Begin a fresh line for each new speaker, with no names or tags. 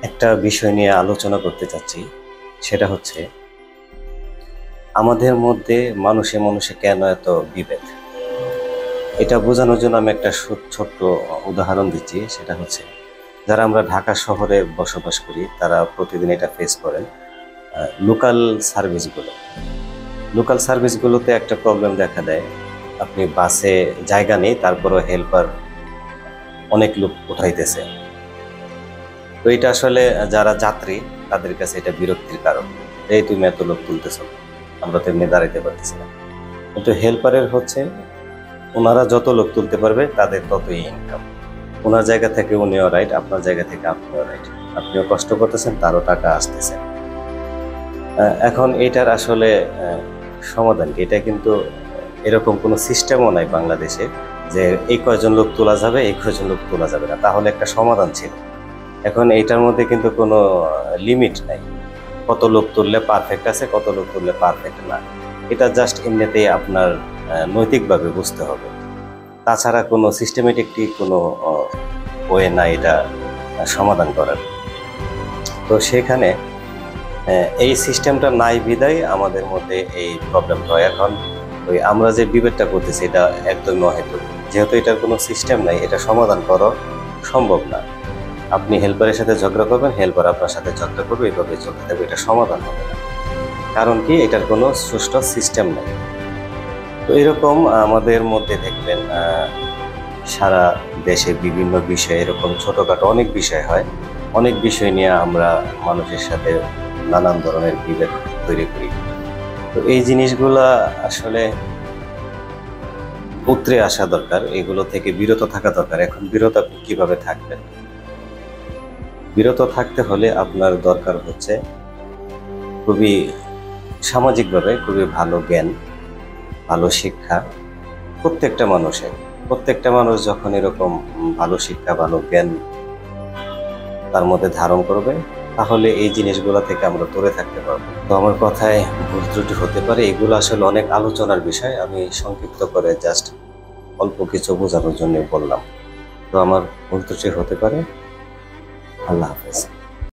একটা বিষয় নিয়ে আলোচনা করতে চাচ্ছি, সেটা হচ্ছে আমাদের মধ্যে মানুষে মানুষে কেন এত বিভেদ। এটা বোঝানোর জন্য আমি একটা ছোট্ট উদাহরণ দিচ্ছি। সেটা হচ্ছে যারা আমরা ঢাকা শহরে বসবাস করি তারা প্রতিদিন এটা ফেস করেন। লোকাল সার্ভিসগুলো লোকাল সার্ভিসগুলোতে একটা প্রবলেম দেখা দেয়। আপনি বাসে জায়গা নেই, তারপরও হেল্পার অনেক লোক উঠাইতেছে। তো এটা আসলে যারা যাত্রী তাদের কাছে এটা বিরক্তির কারণ। এই তুমি এত লোক তুলতেছ, আমরা তো এমনি দাঁড়াইতে পারতেছি না। কিন্তু হেল্পারের হচ্ছে ওনারা যত লোক তুলতে পারবে তাদের ততই ইনকাম। ওনার জায়গা থেকে উনিও রাইট, আপনার জায়গা থেকে আপনিও রাইট। আপনিও কষ্ট করতেছেন, তারও টাকা আসতেছে। এখন এটার আসলে সমাধান কি? এটা কিন্তু এরকম কোনো সিস্টেমও নাই বাংলাদেশে যে এই কয়জন লোক তোলা যাবে, এই কয়জন লোক তোলা যাবে না, তাহলে একটা সমাধান ছিল। এখন এইটার মধ্যে কিন্তু কোনো লিমিট নাই, কত লোক তুললে পারফেক্ট আছে, কত লোক তুললে পারফেক্ট না। এটা জাস্ট এমনিতেই আপনার নৈতিকভাবে বুঝতে হবে। তাছাড়া কোনো সিস্টেমেটিকলি কোনো ওয়ে না এটা সমাধান করার। তো সেখানে এই সিস্টেমটা নাই বিদায় আমাদের মধ্যে এই প্রবলেমটা হয়। এখন ওই আমরা যে বিভেদটা করতেছি এটা একদম অহেতুক, যেহেতু এটার কোনো সিস্টেম নাই, এটা সমাধান করা সম্ভব না। আপনি হেল্পারের সাথে ঝগড়া করবেন, হেল্পার আপনার সাথে ঝগড়া করবে, এইভাবে চলতে থাকবে, এটা সমাধান হবে না। কারণ কি? এটার কোনো সুষ্ঠু সিস্টেম নেই। তো এরকম আমাদের মধ্যে দেখবেন সারা দেশে বিভিন্ন বিষয়, এরকম ছোটোখাটো অনেক বিষয় হয়। অনেক বিষয় নিয়ে আমরা মানুষের সাথে নানান ধরনের বিভেদ তৈরি করি। তো এই জিনিসগুলা আসলে উতরে আসা দরকার, এগুলো থেকে বিরত থাকা দরকার। এখন বিরত আপনি কিভাবে থাকবেন? বিরত থাকতে হলে আপনার দরকার হচ্ছে খুবই সামাজিকভাবে খুবই ভালো জ্ঞান, ভালো শিক্ষা। প্রত্যেকটা মানুষ যখন এরকম ভালো শিক্ষা, ভালো জ্ঞান তার মধ্যে ধারণ করবে, তাহলে এই জিনিসগুলো থেকে আমরা দূরে থাকতে পারবো। তো আমার কথায় ভুল ত্রুটি হতে পারে, এগুলো আসলে অনেক আলোচনার বিষয়। আমি সংক্ষিপ্ত করে জাস্ট অল্প কিছু বোঝানোর জন্য বললাম। তো আমার ভুল ত্রুটি হতে পারে। আল্লাহ হাফেজ।